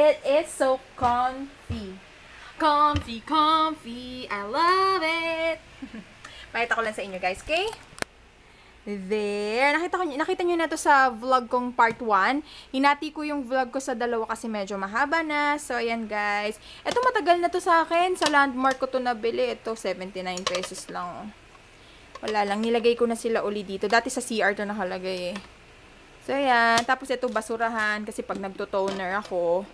it. It's so comfy. Comfy, comfy. I love it. Pakita ko lang sa inyo, guys, okay? There. Nakita nyo na to sa vlog kong part 1. Hinati ko yung vlog ko sa dalawa kasi medyo mahaba na. So, ayan, guys. Ito matagal na to sa akin. Sa Landmark ko to nabili. Ito, 79 pesos lang. Wala lang. Nilagay ko na sila uli dito. Dati sa CR to nakalagay eh. So, ayan. Tapos, ito basurahan. Kasi pag nagto-toner ako.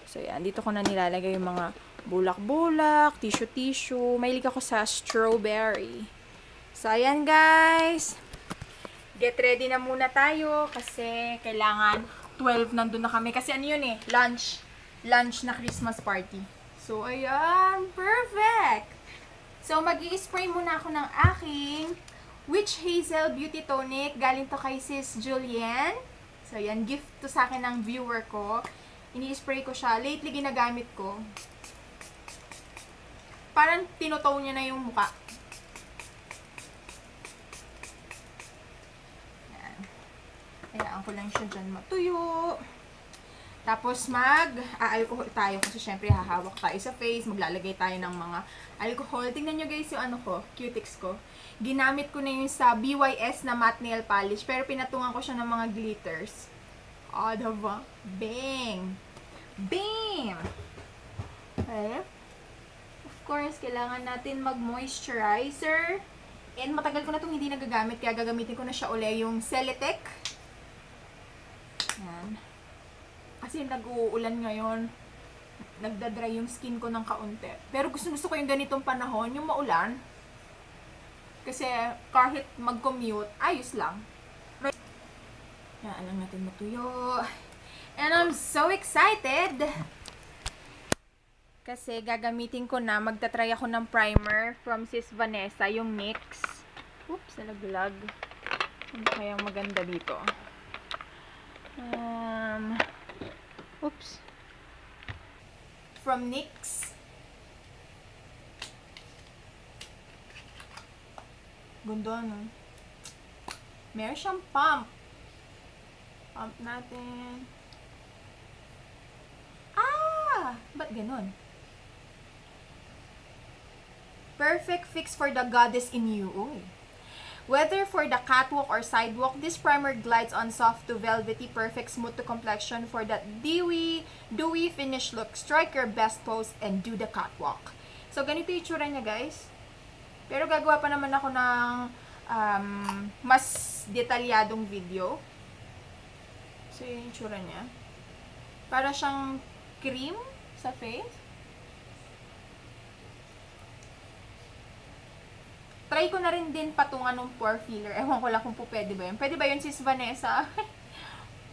So, ayan. Dito ko na nilalagay yung mga bulak-bulak, tissue-tissue. Mahilig ako sa strawberry. So, ayan, guys. Get ready na muna tayo kasi kailangan 12 nandun na kami. Kasi ano yun eh, lunch. Lunch na Christmas party. So, ayan. Perfect! So, mag-i-spray muna ako ng aking Witch Hazel Beauty Tonic. Galing to kay Sis Julienne. So, ayan. Gift to sa akin ng viewer ko. Ini-spray ko siya. Lately, ginagamit ko. Parang tinutone niya na yung mukha. Kailangan ko lang siya dyan matuyo. Tapos mag-alcohol tayo kasi syempre hahawak tayo sa face. Maglalagay tayo ng mga alcohol. Tingnan nyo guys yung ano ko, cutics ko. Ginamit ko na yung sa BYS na matte nail polish. Pero pinatungan ko siya ng mga glitters. O, diba? Bang! Bam! Okay. Of course, kailangan natin mag-moisturizer. And matagal ko na itong hindi nagagamit. Kaya gagamitin ko na siya uli yung Celetec. Yan. Kasi nag-uulan ngayon. Nagdadry yung skin ko ng kaunti. Pero gusto ko yung ganitong panahon, yung maulan. Kasi kahit mag-commute, ayos lang. Yan, lang natin matuyo. And I'm so excited! Kasi gagamitin ko na, magta-try ako ng primer from Sis Vanessa, yung NYX. Oops, nalaglag. Ano kayang maganda dito? Oops. From NYX. Ganda, no? Meron siyang pump. Pump natin. Ah! Ba't ganon? Perfect fix for the goddess in you. Uy. Whether for the catwalk or sidewalk, this primer glides on soft to velvety, perfect smooth to complexion for that dewy finish look. Strike your best pose and do the catwalk. So, ganito yung itsura niya, guys. Pero gagawa pa naman ako ng mas detalyadong video. So, yun yung itsura niya. Para siyang cream sa face. Try ko na rin din patungan ng pore filler. Ewan ko lang kung po pwede ba yun. Pwede ba yun, Sis Vanessa?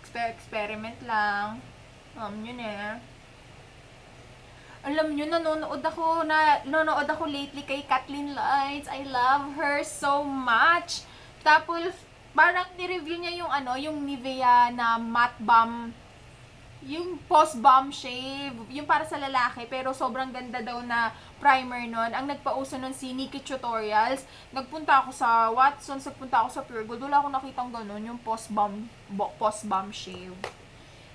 Experiment lang. Yun eh. Alam nyo, nanonood ako lately kay Kathleen Lights. I love her so much. Tapos, parang ni-review niya yung yung Nivea na matte balm. Yung post-balm shave, yung para sa lalaki, pero sobrang ganda daw na primer nun. Ang nagpauso nun si Nikki Tutorials. Nagpunta ako sa Watsons, nagpunta ako sa Pure Gold. Wala akong nakitang ganun, yung post-balm shave.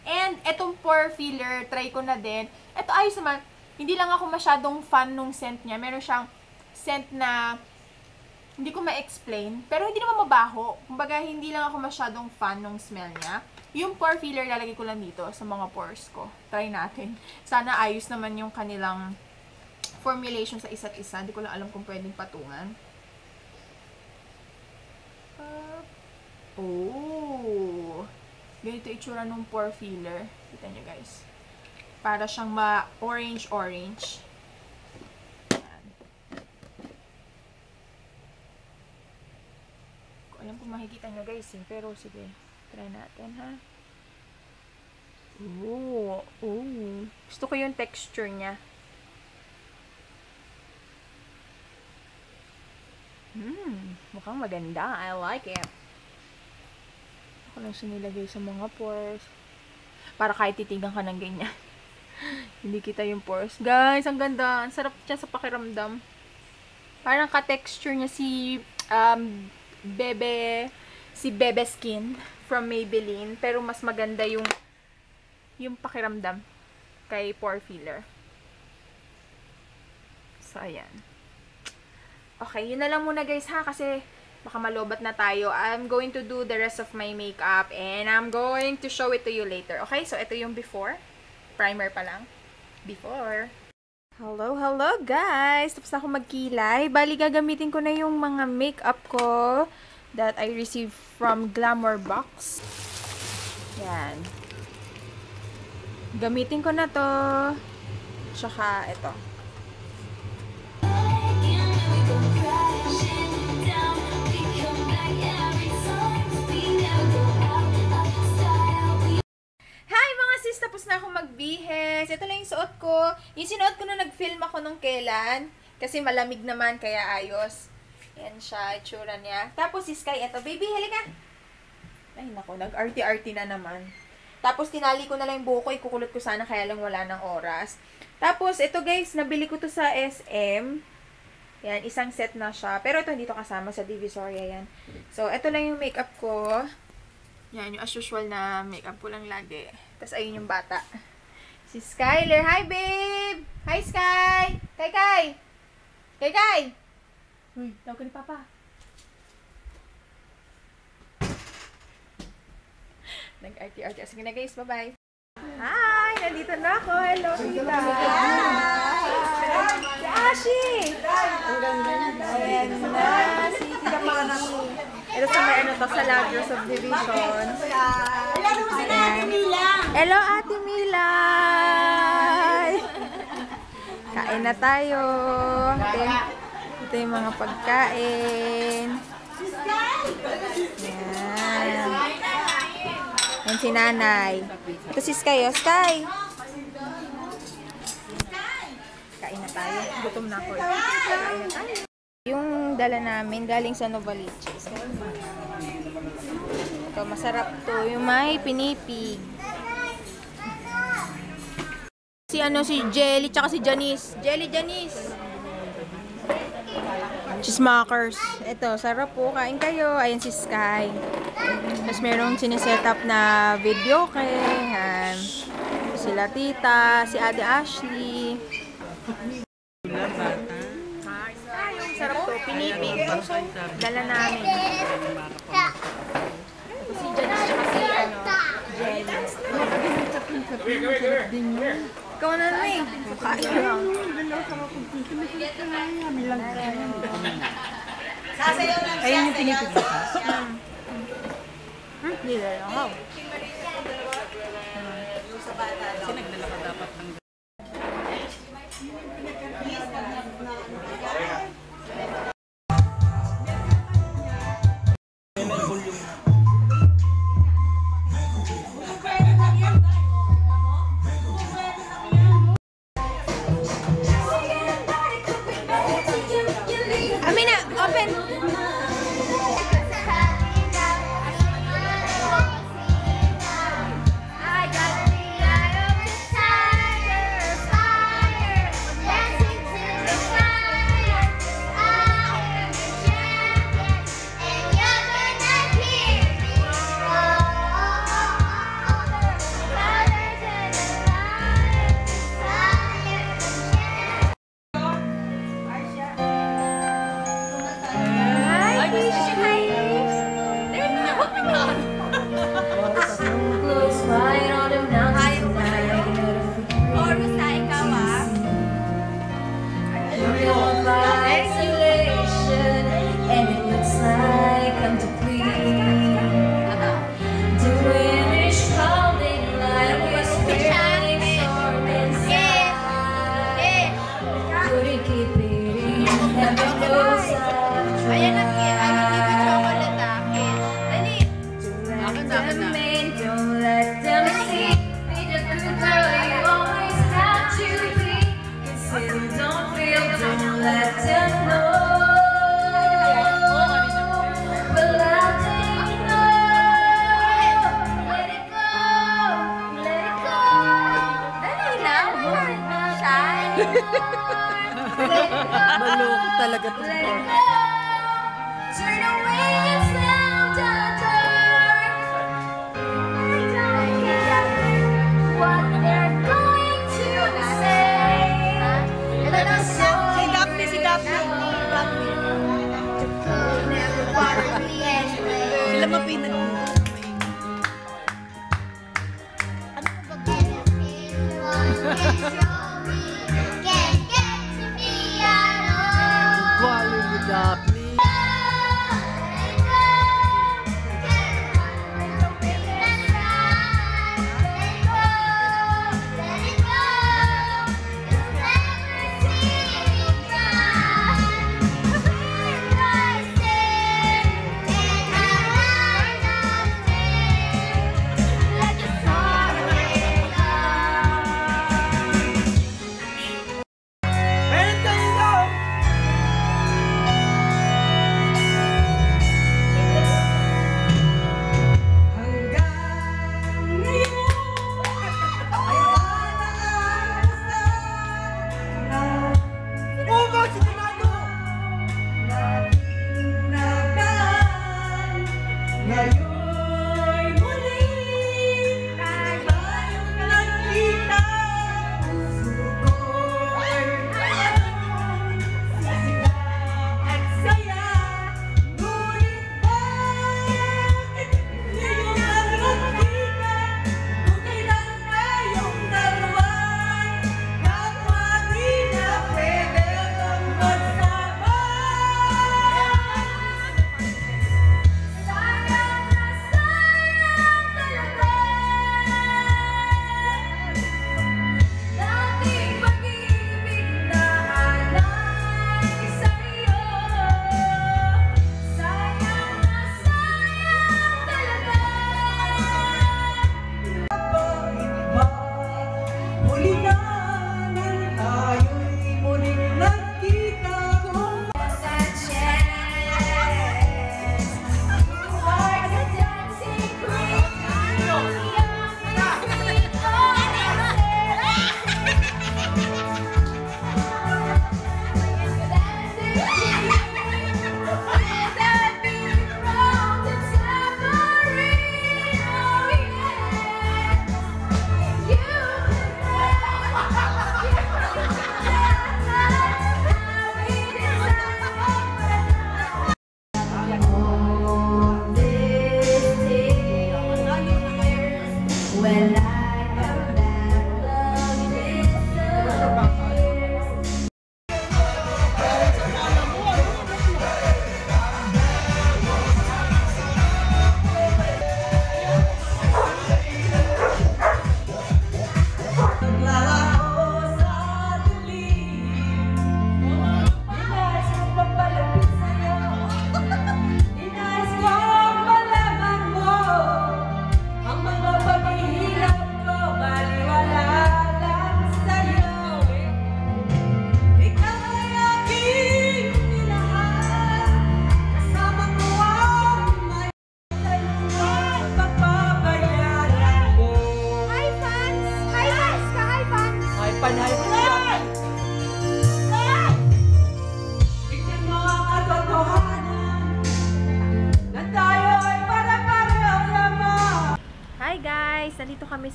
And, etong pore filler, try ko na din. Eto, ayos naman. Hindi lang ako masyadong fan nung scent niya. Meron siyang scent na hindi ko ma-explain, pero hindi naman mabaho. Kumbaga, hindi lang ako masyadong fan nung smell niya. Yung pore filler, lalagay ko lang dito sa mga pores ko. Try natin. Sana ayos naman yung kanilang formulation sa isa't isa. Hindi ko lang alam kung pwedeng patungan. Oh! Ganito itsura ng pore filler. Kita nyo, guys. Para siyang ma-orange-orange. Alam kung makikita nyo guys eh. Pero sige, try natin ha. Ooh, ooh. Gusto ko yung texture niya. Mukhang maganda. I like it. Ako lang sinilagay sa mga pores. Para kahit titignan ka ng ganyan. Hindi kita yung pores. Guys, ang ganda. Ang sarap niya sa pakiramdam. Parang ka-texture niya si Bebe Skin from Maybelline, pero mas maganda yung pakiramdam. kay pore filler. So, ayan. Okay, yun na lang muna guys ha, kasi baka malobat na tayo. I'm going to do the rest of my makeup and I'm going to show it to you later. Okay, so ito yung before. Primer pa lang. Before. Hello guys! Tapos na ako magkilay. Bali, gagamitin ko na yung mga makeup ko that I received from Glamour Box. Yan. Gamitin ko na to. Tsaka ito. Tapos na ako magbihis. Ito lang yung suot ko. Yung sinuot ko na nag-film ako nung kailan. Kasi malamig naman, kaya ayos. Yan siya, itsura niya. Tapos si Sky, eto. Baby, halika. Ay, nako, nag-arty-arty na naman. Tapos tinali ko na lang yung buko. Ikukulot ko sana, kaya lang wala ng oras. Tapos, ito guys, nabili ko to sa SM. Yan, isang set na siya. Pero ito, hindi to kasama sa Divisoria yan. So, ito lang yung makeup ko. Yan, yung as usual na makeup ko lang lagi. Tapos, ayun yung bata. Si Skyler. Hi, babe! Hi, Sky! Kay! Kay! Uy, tawag ka ni Papa. Nag-arty-arty. Sige na, guys. Bye-bye. Hi! Nandito na ako. Hello, Tita. Hi! Si Ashi! Ang ganda niya. Ayan na. Si Tita Mami. Ito sa may to, sa Lagro Subdivision. Hello, Ate Mila! Kain na tayo. Ito yung mga pagkain. Yan. Yan si Nanay. Ito si Sky. Oh, Sky! Kain na tayo. Gutom na ako. Kain na tayo. Yung dala namin galing sa Novaliches. Ito, masarap to. Yung may pinipig. Si Jelly, tsaka si Janice. Janice. Cheesemakers. Ito, sarap po. Kain kayo. Ayan si Sky. Tapos merong siniset up na video kay sila Tita, si Ate Ashley. Sarap to, pinipig. Dala namin. Tapos si Janice tsaka si Jelly. Ikaw na eh. Kain lang. Ayun yung pinipig. Hindi lang ako. Kasi nagdala ka dapat ng... Amina, open! Maloko talaga ito. Turn away and slam the door. I don't care what they're going to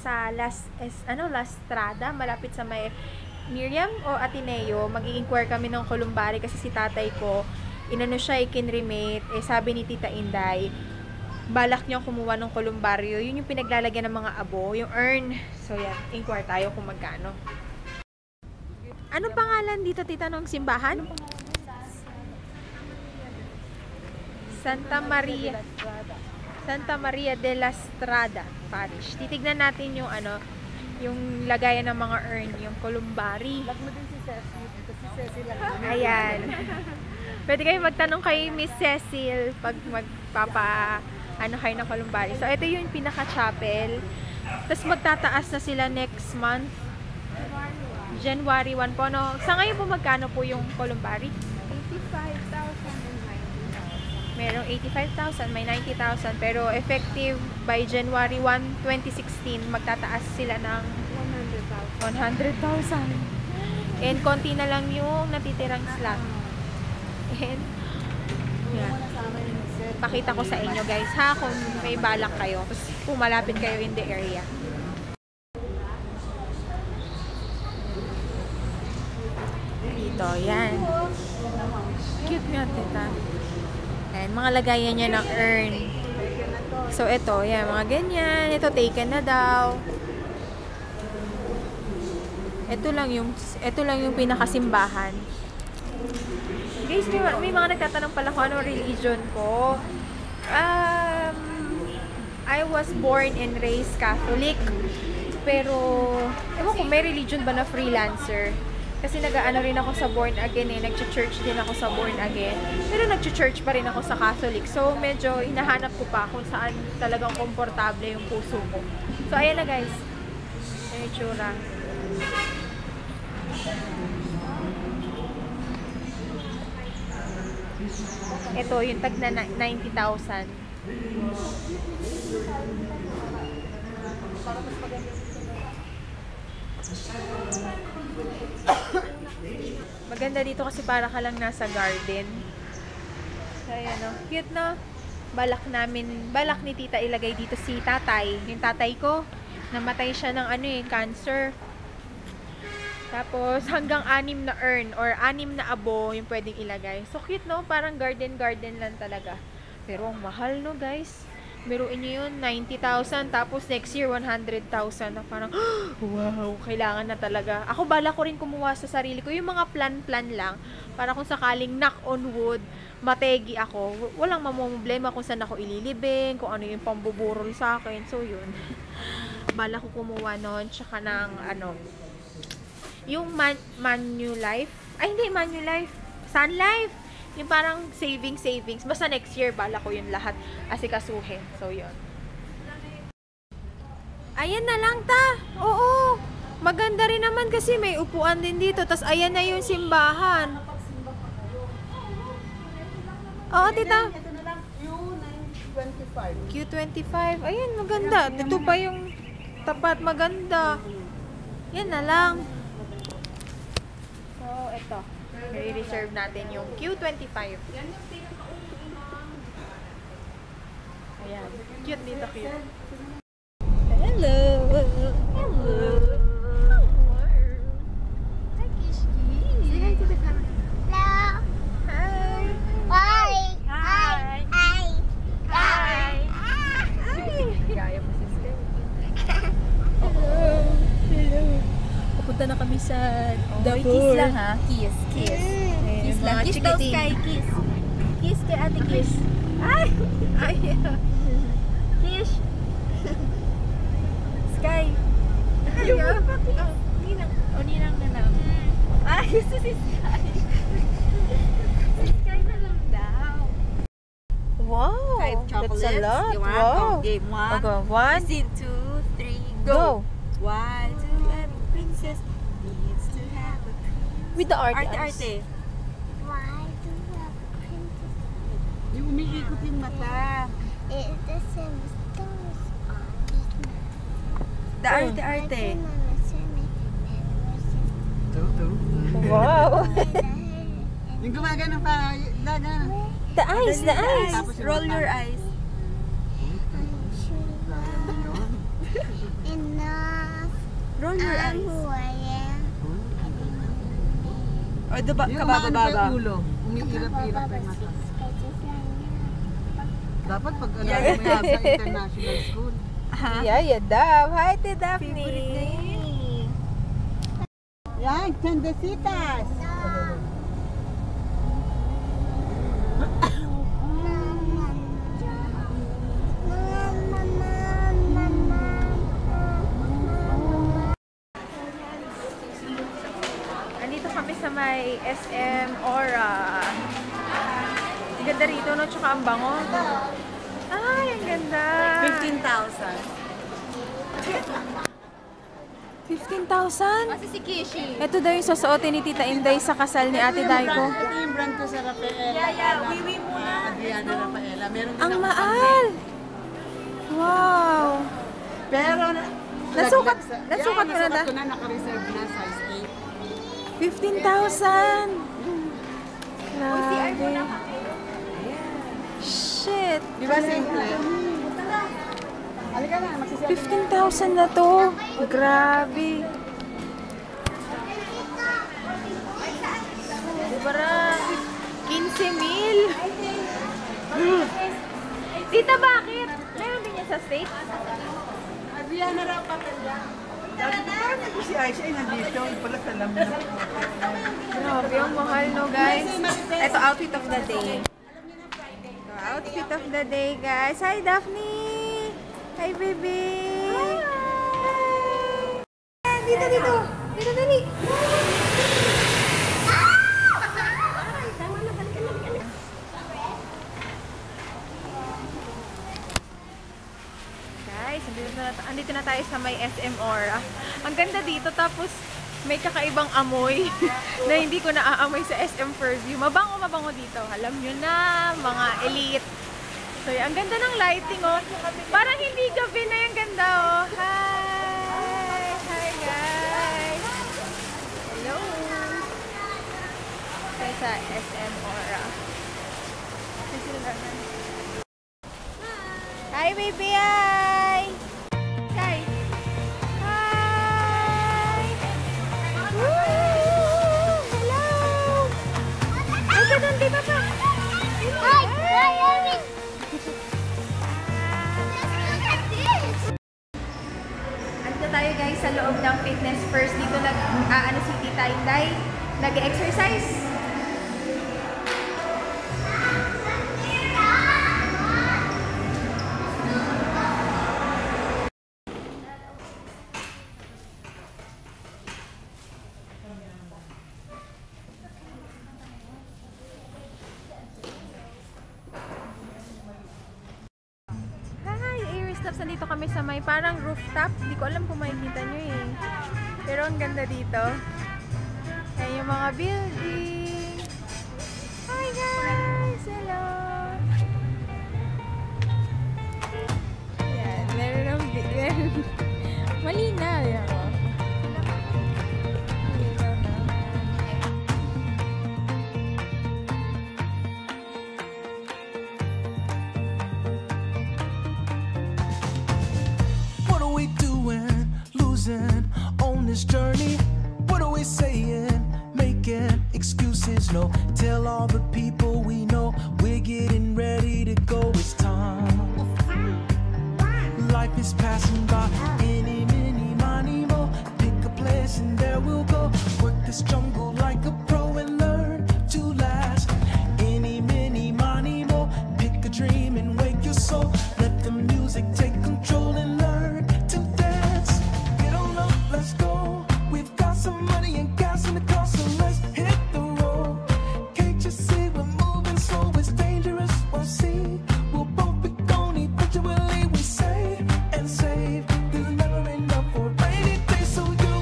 sa Las Strada, malapit sa may Miriam o Ateneo. Mag-i-inquire kami ng columbari kasi si tatay ko, inano siya, ikinremate. Sabi ni Tita Inday, balak niya kumuha ng columbario. Yun yung pinaglalagyan ng mga abo, yung urn. So yan, inquire tayo kung magkano. Ano pangalan dito, tita, ng simbahan? Santa Maria de la Strada Parish. Titignan natin yung yung lagayan ng mga urn, yung columbari. Ayan. Pwede kayo magtanong kay Miss Cecil pag kayo ng columbari. So, ito yung pinaka-chapel. Tapos, magtataas na sila next month. January 1 po. No? Sa ngayon po, magkano po yung columbari? 85,000 and 90,000. Merong 85,000, may 90,000. Pero, effective by January 1, 2016, magtataas sila ng 100,000. And, konti na lang yung natitirang slot. And, yan. Pakita ko sa inyo guys ha, kung may balak kayo. Tapos pumalapit kayo in the area. Dito, yan. Cute nga, tita. Ayan, mga lagayan niya ng urn. So, ito, yan, mga ganyan. Ito, taken na daw. Ito lang yung pinakasimbahan. Guys, may mga nagtatanong pala kung ano religion ko. I was born and raised Catholic. Pero, ewan ko, may religion ba na freelancer? Kasi nag-ano rin ako sa born again nag-church din ako sa born again. Pero nag-church pa rin ako sa Catholic. So, medyo hinahanap ko pa kung saan talagang komportable yung puso ko. So, ayan na guys. Ayan yung tsura. Ito, yung tag na 90,000. Maganda dito kasi para ka lang nasa garden. So, ayan o. Cute, no? Balak ni tita ilagay dito si tatay. Yung tatay ko, namatay siya ng cancer. Tapos, hanggang 6 na urn or 6 na abo yung pwedeng ilagay. So, cute, no? Parang garden lang talaga. Pero, ang mahal, no, guys? Biruin nyo yun, 90,000. Tapos, next year, 100,000. Na parang, wow, kailangan na talaga. Ako, bala ko rin kumuha sa sarili ko. Yung mga plan lang. Para kung sakaling knock on wood, mategi ako. Walang mamumblema kung saan ako ililibing, kung ano yung pambuburol sa akin. So, yun. Bala ko kumuha nun. Tsaka ng, yung Manulife. Ay, hindi, Manulife. Sun Life. Yung parang savings. Basta next year, bala ko yun lahat asikasuhin. So, yun. Ayan na lang, ta. Oo. Maganda rin naman kasi may upuan din dito. Tapos, ayan na yung simbahan. Oo, tita. Ito na lang, Q25. Q25. Ayan, maganda. Ito pa yung tapat maganda. Yan na lang. So, ito. I-reserve natin yung Q25. Ayan. Cute dito, cute. Hello! Hello! Hi, Kishki! Say hi to the camera. Hello. Hi! Hi. Hi! Hi. Hi! Hi! Gaya mo si Sky. Hello! Hello! Pupunta na kami sa Oy, kiss lang ha. Kiss. Kiss Kiss lang. Kiss daw, Sky. Kiss. Kiss kay ate, kiss. Ay! Ay! Kiss. Sky. Ayaw. Ninang na lang. Ay, gusto si Sky. Si Sky na lang daw. Wow! 5 chocolates. That's a lot. You want? Wow! Oh, game 1. Okay, 1, Scene 2, 3, go! go. Why do every princess needs to have a prince? With the art. Arte. Why do you have a princess? Yung umiikot yung mata. It doesn't stars on The arte. Wow! Yung gumagana pa, dagan. The eyes, the eyes! Tapos roll your eyes. And now Roll your I'm eyes. who I am. O, diba, Yung kababa-baba. umaano pa yung ulo. Umiirap-irap pa yung mata. Dapat pag alam mo yan sa international school. Yeah, Dav. Hi, Te Daphne. Yan, Chandesitas! Andito kami sa may SM Aura. Ang ganda rito, no? Tsaka ang bango. Ay, ang ganda. 15,000. 15,000? Kasi si Kishi. Ito daw yung susuotin ni Tita Inday sa kasal ni Ate Daiko. Ito yung brand ko sa Rafaela. Wiwi muna. Adriana Rafaela. Meron din Ang ako mahal! Wow! Pero, Nasukat nasukat mo na da? ko na, naka-reserve na, size 15,000! Grabe. Shit! 8. Di ba simple? Halika na, magsisiyap. 15,000 na to. Grabe. Parang 15,000. Tita, bakit? Meron din yan sa state? Adriana Rafaela. Sabi ko si Aisha ay nandito, pala sa lamin. Grabe, ang mahal, no, guys? Ito, outfit of the day. Ito, outfit of the day, guys. Hi, Daphne! Hi, baby! Hi! Dito, dito! Dito, dali! Guys, andito na tayo sa may SM Aura. Ang ganda dito, tapos may kakaibang amoy na hindi ko naaamoy sa SM Fairview. Mabango dito. Alam nyo na, mga elite. So, ang ganda ng lighting, oh. Parang hindi gabi na yung ganda, oh. Hi! Hi, guys! Hello! Tayo sa SM Aura. Hi, baby! Hi! Guys! Hi! Woo! Hello! Ay, ganun, di ba pa? Hi! Hi, Amy! Andito tayo guys sa loob ng Fitness First. Dito nag-aano si Tita Inday, nag-exercise. Nandito kami sa may parang rooftop. Hindi ko alam kung makikita nyo eh. Pero ang ganda dito. Ayan yung mga building. Hi guys! Hello! Ayan, meron ng malinaw yan. On this journey, what are we saying? Making excuses, no. Tell all the people we know we're getting ready to go. It's time. Life is passing by. Any, mini, money, mo. Pick a place and there we'll go. Work this jungle like a pro and learn to last. Any, mini, money, mo. Pick a dream and wake your soul. Let the music take control and learn to dance. Get on up, let's go. We've got some money and gas in the car, so let's hit the road. Can't you see we're moving slow? It's dangerous, we'll see. We'll both be gone eventually. We save and save. There's never enough for a rainy day, so you,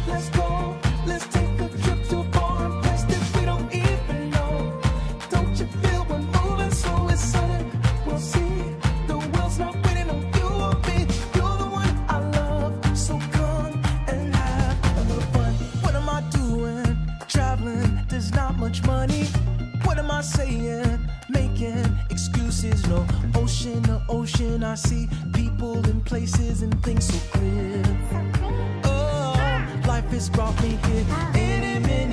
let's go. Let's take a trip to a foreign place that we don't even know. Don't you feel we're moving slow? It's sudden, we'll see. The world's not waiting on you or me. You're the one I love, so come and have a little fun. What am I doing? Traveling, there's not much money. What am I saying? Making excuses, no. Ocean to ocean, I see people in places and things so clear. Oh, life has brought me here. Any minute